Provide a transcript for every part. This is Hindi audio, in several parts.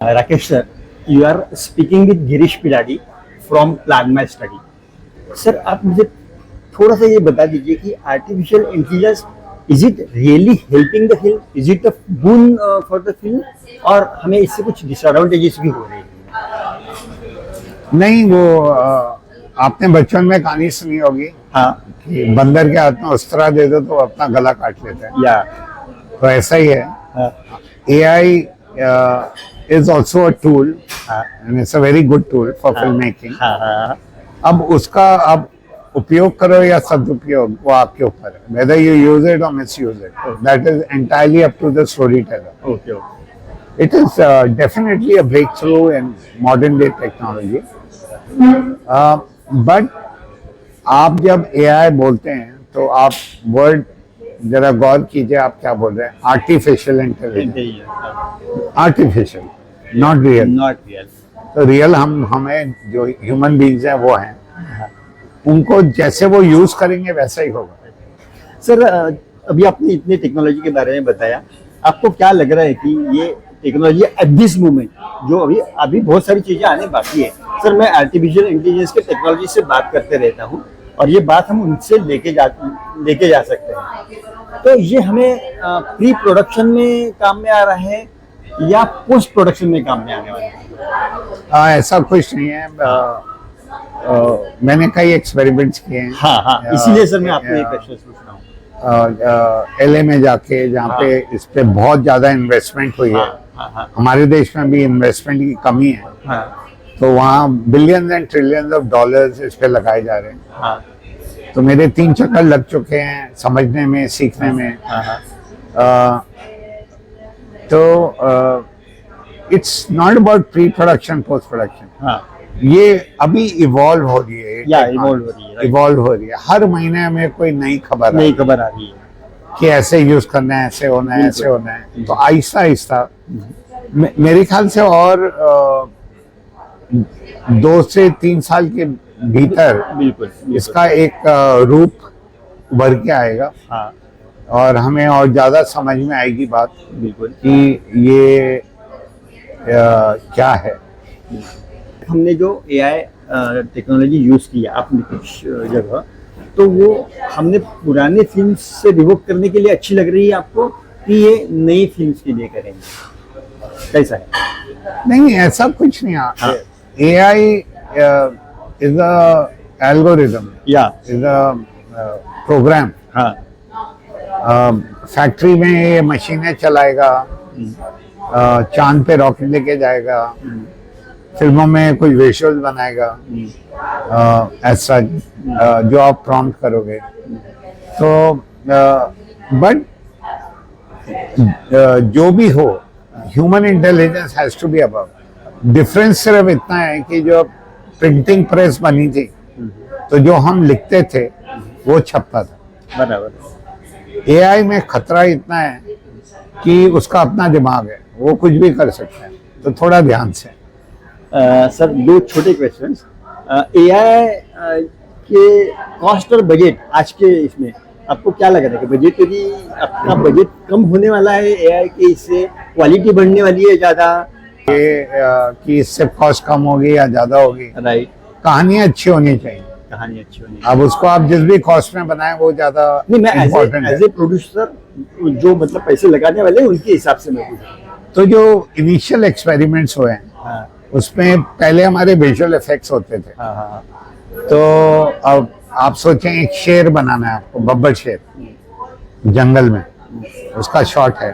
Rakesh sir, you are speaking with Girish Piladi from Plasma Study. Sir आप मुझे थोड़ा सा ये बता दीजिए कि artificial intelligence is it really helping the film, is it a boon for the film, और हमें इससे कुछ डिसएडवांटेजेस भी हो रहे हैं? नहीं, वो आपने बचपन में कहानी सुनी होगी। हाँ, कि बंदर के हाथ में उस्तरा दे दो तो वो अपना गला काट लेता है। या तो ऐसा ही है। हाँ, AI is also a tool हाँ, and it's a very good tool for film making. हाँ, हाँ, अब उसका आप उपयोग करो या सदुपयोग, वो आपके ऊपर है। वेदर यू यूज इट और misuse it, that is entirely up to the storyteller. Okay okay, It is definitely a breakthrough in modern day technology. But आप जब AI बोलते हैं तो आप वर्ड जरा गौर कीजिए, आप क्या बोल रहे हैं? Artificial intelligence, artificial, not real. Not real. तो रियल हमें जो ह्यूमन बींग्स हैं वो हैं, उनको जैसे वो यूज करेंगे वैसा ही होगा। सर अभी आपने इतने टेक्नोलॉजी के बारे में बताया, आपको क्या लग रहा है कि ये टेक्नोलॉजी एट दिस मोमेंट जो अभी अभी बहुत सारी चीजें आने बाकी है? सर मैं आर्टिफिशियल इंटेलिजेंस के टेक्नोलॉजी से बात करते रहता हूँ और ये बात हम उनसे लेके जा सकते हैं। तो ये हमें प्री प्रोडक्शन में काम में आ रहा है या पोस्ट प्रोडक्शन में काम में आने वाला है? ऐसा कुछ नहीं है। मैंने कई एक्सपेरिमेंट्स किए हैं। हाँ हाँ, इसीलिए सर मैं आपको एक क्वेश्चन पूछ रहा हूँ। LA में जाके, जहाँ पे इस पे बहुत ज्यादा इन्वेस्टमेंट हुई है। हमारे देश में भी इन्वेस्टमेंट की कमी है। तो वहाँ billions and trillions of dollars इस पे लगाए जा रहे हैं। तो मेरे 3 चक्कर लग चुके हैं समझने में, सीखने में। तो it's not about pre production, post production. ये अभी इवॉल्व हो रही है। इवॉल्व हो रही है। हर महीने में कोई नई खबर आ रही है कि ऐसे यूज करना है, ऐसे होना है, ऐसे होना है। तो आहिस्ता आहिस्ता मेरे ख्याल से और 2 से 3 साल के भीतर बिल्कुल इसका एक रूप उभर के आएगा। और हमें और ज्यादा समझ में आएगी बात बिल्कुल कि ये क्या है। हमने जो AI टेक्नोलॉजी यूज किया आपने कुछ जगह, तो वो हमने पुराने फिल्म से रिवोक करने के लिए अच्छी लग रही है आपको कि ये नई फिल्म्स के लिए करेंगे? कैसा है? नहीं, ऐसा कुछ नहीं। AI is a algorithm, is a program. Factory में ये मशीनें चलाएगा, चांद पे रॉकेट लेके जाएगा, फिल्मों में कुछ विजुअल्स बनाएगा, ऐसा जो आप प्रॉम्प्ट करोगे। तो बट जो भी हो, human intelligence has to be above. Difference सिर्फ इतना है कि जो प्रिंटिंग प्रेस बनी थी तो जो हम लिखते थे वो छपता था। बराबर। AI में खतरा इतना है कि उसका अपना दिमाग है, वो कुछ भी कर सकता है। तो थोड़ा ध्यान से। सर 2 छोटे क्वेश्चंस। AI के कॉस्ट और बजट आज के इसमें आपको क्या लग रहा है कि बजट, यदि आपका बजट कम होने वाला है AI के, इससे क्वालिटी बढ़ने वाली है ज्यादा? कि इससे कॉस्ट कम होगी या ज्यादा होगी? राइट। कहानी अच्छी होनी चाहिए। कहानी अच्छी होनी। अब उसको आप जिस भी कॉस्ट में बनाए वो ज्यादा नहीं, मैं एज ए प्रोड्यूसर जो मतलब पैसे लगाने वाले हैं उनके हिसाब से मैं पूछ रहा हूं। तो जो इनिशियल एक्सपेरिमेंट्स हुए हैं उसमें पहले हमारे विजुअल इफेक्ट्स होते थे। तो अब आप सोचें एक शेर बनाना है आपको, बब्बर शेर जंगल में, उसका शॉट है।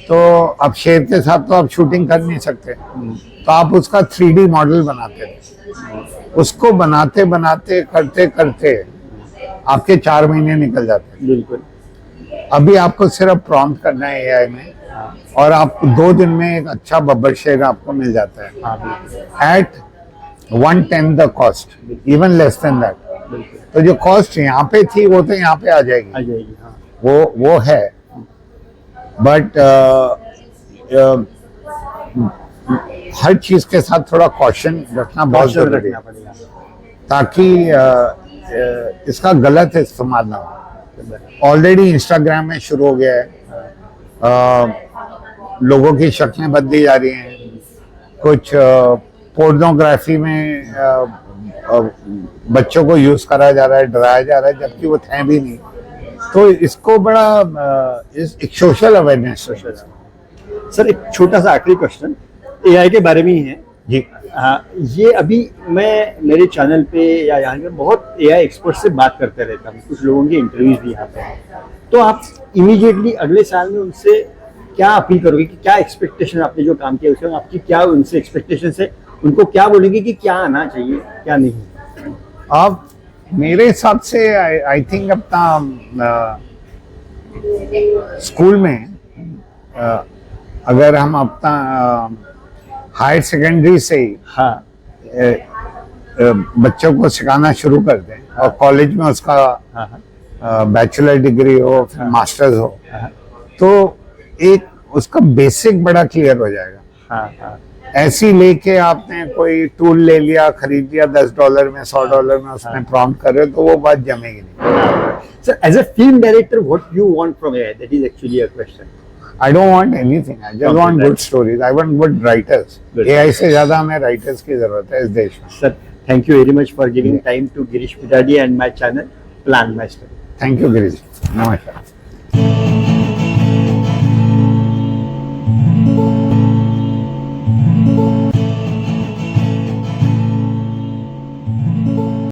तो अब शेर के साथ तो आप शूटिंग कर नहीं सकते, तो आप उसका 3D मॉडल बनाते थे। उसको बनाते बनाते करते करते आपके 4 महीने निकल जाते। बिल्कुल। अभी आपको सिर्फ प्रॉम्प्ट करना है AI में और आपको 2 दिन में एक अच्छा बब्बर शेर आपको मिल जाता है at 1/10 the cost, even less than that. तो जो कॉस्ट यहाँ पे थी वो तो यहाँ पे आ जाएगी। वो है। बट हर चीज के साथ थोड़ा कॉशन रखना बहुत जरूरी है ताकि इसका गलत इस्तेमाल ना हो। ऑलरेडी इंस्टाग्राम में शुरू हो गया है। लोगों की शक्लें बदली जा रही हैं, कुछ पोर्नोग्राफी में बच्चों को यूज करा जा रहा है, डराया जा रहा है, जबकि वो थे भी नहीं। तो इसको बड़ा एक सोशल अवेयरनेस। सर एक छोटा सा आखिरी क्वेश्चन एआई के बारे में ही है जी। हाँ, ये अभी मैं मेरे चैनल पे या यहाँ पे बहुत एआई एक्सपर्ट से बात करते रहता हूँ, कुछ लोगों के इंटरव्यूज भी यहाँ पे हैं। तो आप इमीडिएटली अगले साल में उनसे क्या अपील करोगे कि क्या एक्सपेक्टेशन आपने जो काम किया उसमें आपकी क्या उनसे एक्सपेक्टेशन है, उनको क्या बोलेंगे कि क्या आना चाहिए क्या नहीं? अब मेरे हिसाब से आई थिंक अपना स्कूल में अगर हम अपना हायर सेकेंडरी से ही हाँ बच्चों को सिखाना शुरू कर दें और कॉलेज में उसका हाँ बैचलर डिग्री हो फिर मास्टर्स हो, हाँ तो एक उसका बेसिक बड़ा क्लियर हो जाएगा। हाँ हाँ ऐसी लेके आपने कोई टूल ले लिया, खरीद लिया $10 में, $100 में, उसमें प्रॉम्प्ट कर रहे हो, तो वो बात जमेगी नहीं। Sir as a film director what you want from AI? That is actually a question. I don't want anything. I just want good stories. I want good writers. Good. AI से ज़्यादा हमें writers की ज़रूरत है इस देश में। Sir, thank you very much for giving time to Girish Pitadi and my channel, Plan My Story. Thank you, Girish. नमस्कार।